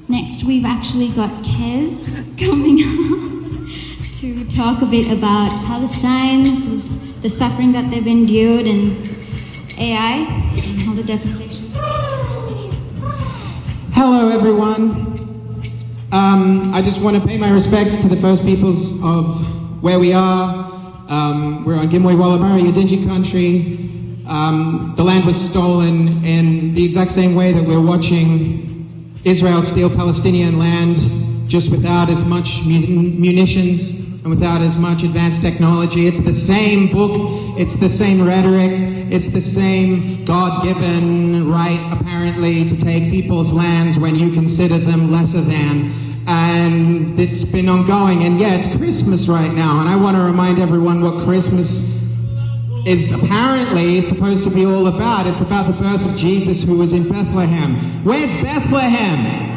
Next, we've actually got Kez coming up to talk a bit about Palestine, the suffering that they've endured, and AI, and all the devastation. Hello, everyone. I just want to pay my respects to the First Peoples of where we are. We're on Gimwe Wallabari, Yidinji country. The land was stolen in the exact same way that we're watching Israel steal Palestinian land, just without as much munitions and without as much advanced technology. It's the same book, it's the same rhetoric, it's the same God-given right, apparently, to take people's lands when you consider them lesser than. And it's been ongoing, and yeah, it's Christmas right now, and I want to remind everyone what Christmas is apparently supposed to be all about. It's about the birth of Jesus, who was in Bethlehem. Where's Bethlehem?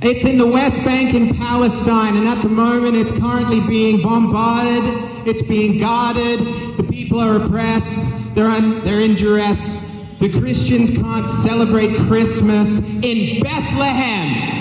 It's in the West Bank in Palestine, and at the moment it's currently being bombarded, it's being guarded, the people are oppressed, they're in duress. The Christians can't celebrate Christmas in Bethlehem.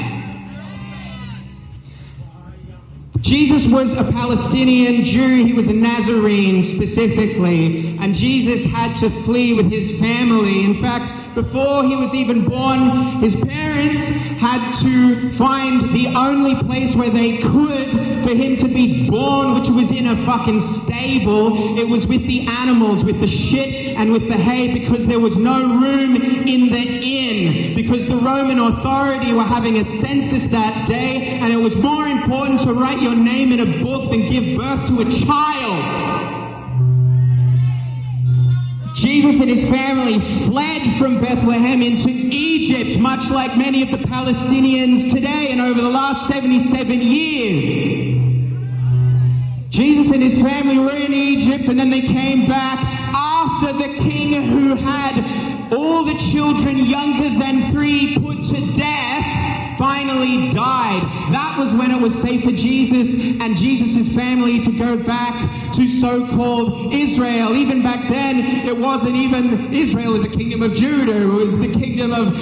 Jesus was a Palestinian Jew, he was a Nazarene specifically, and Jesus had to flee with his family. In fact, before he was even born, his parents had to find the only place where they could for him to be born, which was in a fucking stable. It was with the animals, with the shit and with the hay, because there was no room in the inn, because the Roman authority were having a census that day, and it was more important to write your name in a book than give birth to a child. Jesus and his family fled from Bethlehem into Egypt, much like many of the Palestinians today, and over the last 77 years. Jesus and his family were in Egypt, and then they came back after the king who had all the children younger than 3 put to death finally died. That was when it was safe for Jesus and Jesus' family to go back to so-called Israel. Even back then, it wasn't even Israel. It was the kingdom of Judah. It was the kingdom of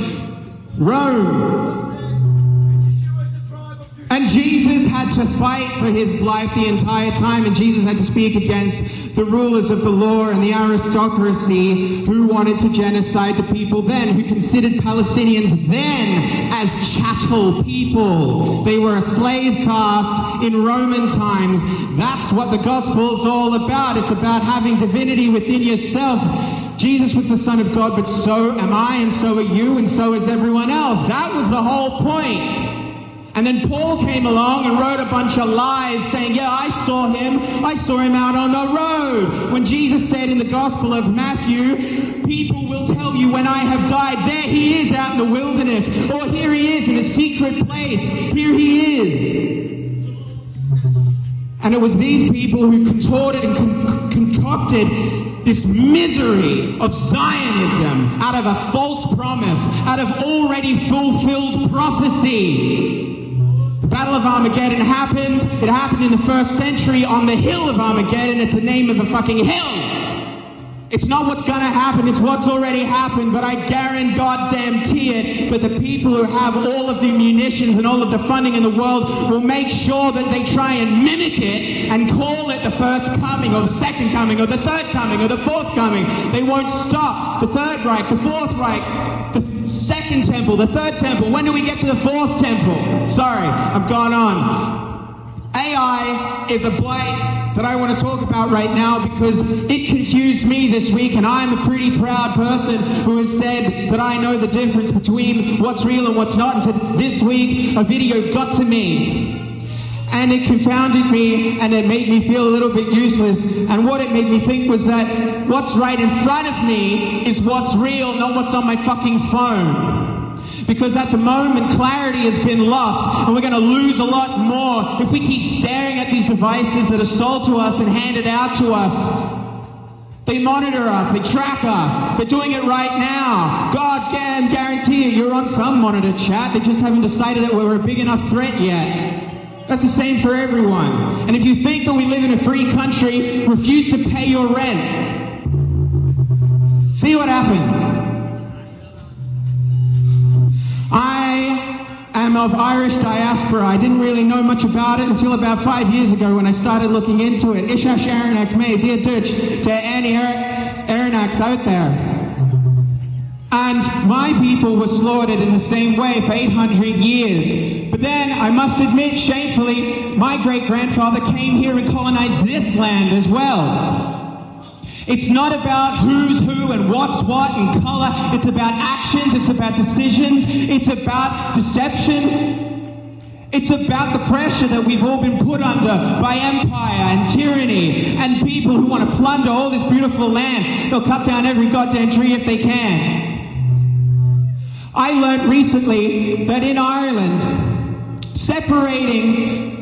Rome. And Jesus had to fight for his life the entire time, and Jesus had to speak against the rulers of the law and the aristocracy who wanted to genocide the people then, who considered Palestinians then as chattel people. They were a slave caste in Roman times. That's what the gospel's all about. It's about having divinity within yourself. Jesus was the Son of God, but so am I, and so are you, and so is everyone else. That was the whole point. And then Paul came along and wrote a bunch of lies saying, yeah, I saw him out on the road. When Jesus said in the Gospel of Matthew, people will tell you when I have died, there he is out in the wilderness, or here he is in a secret place, here he is. And it was these people who contorted and concocted this misery of Zionism out of a false promise, out of already fulfilled prophecies. The Battle of Armageddon happened. It happened in the 1st century on the hill of Armageddon. It's the name of a fucking hill. It's not what's going to happen, it's what's already happened, but I guarantee it. But the people who have all of the munitions and all of the funding in the world will make sure that they try and mimic it and call it the first coming, or the second coming, or the third coming, or the fourth coming. They won't stop. The Third Reich, the Fourth Reich, the Second Temple, the Third Temple. When do we get to the Fourth Temple? Sorry, I've gone on. AI is a blight that I want to talk about right now because it confused me this week, and I'm a pretty proud person who has said that I know the difference between what's real and what's not. And this week, a video got to me, and it confounded me, and it made me feel a little bit useless. And what it made me think was that what's right in front of me is what's real, not what's on my fucking phone. Because at the moment, clarity has been lost, and we're going to lose a lot more if we keep staring at these devices that are sold to us and handed out to us. They monitor us, they track us, they're doing it right now. God can guarantee you're on some monitor, chat. They just haven't decided that we're a big enough threat yet. That's the same for everyone. And if you think that we live in a free country, refuse to pay your rent. See what happens. I I'm of Irish diaspora. I didn't really know much about it until about 5 years ago when I started looking into it. Ishash Aranak me, dear Dutch, to any Aranaks out there. And my people were slaughtered in the same way for 800 years. But then, I must admit, shamefully, my great-grandfather came here and colonized this land as well. It's not about who's who and what's what and color. It's about actions. It's about decisions. It's about deception. It's about the pressure that we've all been put under by empire and tyranny and people who want to plunder all this beautiful land. They'll cut down every goddamn tree if they can. I learned recently that in Ireland, separating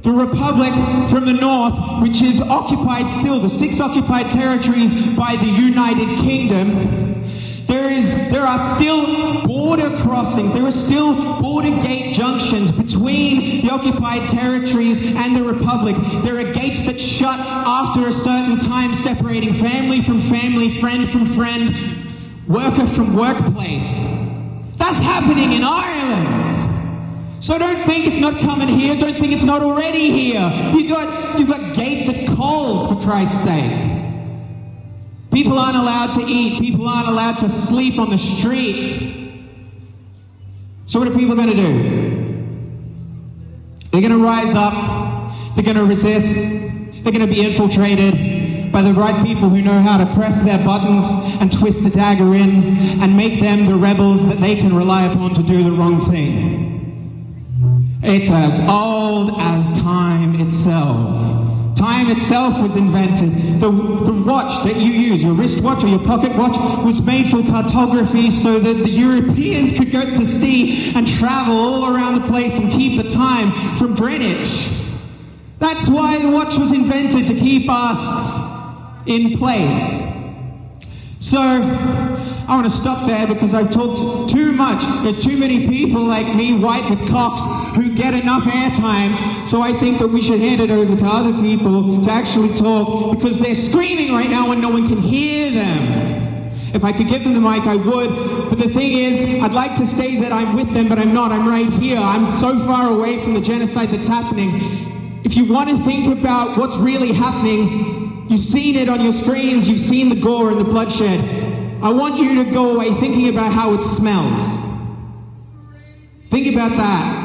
the Republic from the North, which is occupied still, the 6 occupied territories by the United Kingdom, there are still border crossings, there are still border gate junctions between the occupied territories and the Republic. There are gates that shut after a certain time, separating family from family, friend from friend, worker from workplace. That's happening in Ireland. So don't think it's not coming here. Don't think it's not already here. You've got gates at Coles, for Christ's sake. People aren't allowed to eat. People aren't allowed to sleep on the street. So what are people going to do? They're going to rise up. They're going to resist. They're going to be infiltrated by the right people who know how to press their buttons and twist the dagger in and make them the rebels that they can rely upon to do the wrong thing. It's as old as time itself. Time itself was invented. The watch that you use, your wristwatch or your pocket watch, was made for cartography so that the Europeans could go to sea and travel all around the place and keep the time from Greenwich. That's why the watch was invented, to keep us in place. So, I want to stop there because I've talked too much. There's too many people like me, white with cocks, who get enough airtime. So I think that we should hand it over to other people to actually talk, because they're screaming right now and no one can hear them. If I could give them the mic, I would. But the thing is, I'd like to say that I'm with them, but I'm not. I'm right here. I'm so far away from the genocide that's happening. If you want to think about what's really happening, you've seen it on your screens, you've seen the gore and the bloodshed. I want you to go away thinking about how it smells. Think about that.